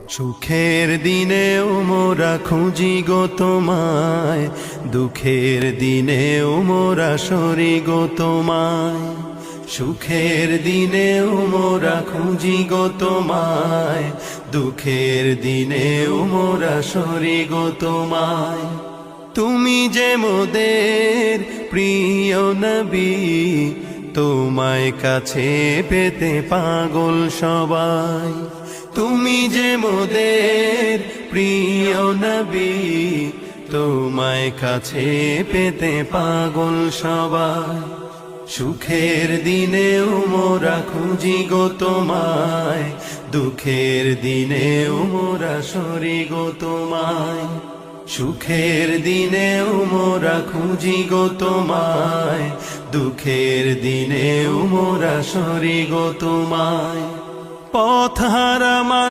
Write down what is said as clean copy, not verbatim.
সুখের দিনেও মোরা খুঁজি গো তোমায়, দুঃখের দিনেও মোরা সরি গো তোমায়। সুখের দিনেও মোরা খুঁজি গো তোমায়, দুঃখের দিনেও মোরা সরি গো তোমায়। তুমি যে মোদের প্রিয় নবী, তোমায় কাছে পেতে পাগল সবাই। তুমি যে মোদের প্রিয় নবী, তোমায় কাছে পেতে পাগল সবাই। সুখের দিনেও মোরা খুঁজি গো তোমায়, দুঃখের দিনেও মোরা সরি গো তোমায়। সুখের দিনেও মোরা খুঁজি গো তোমায়, দুঃখের দিনেও মোরা সরি গো তোমায়। পথ হারা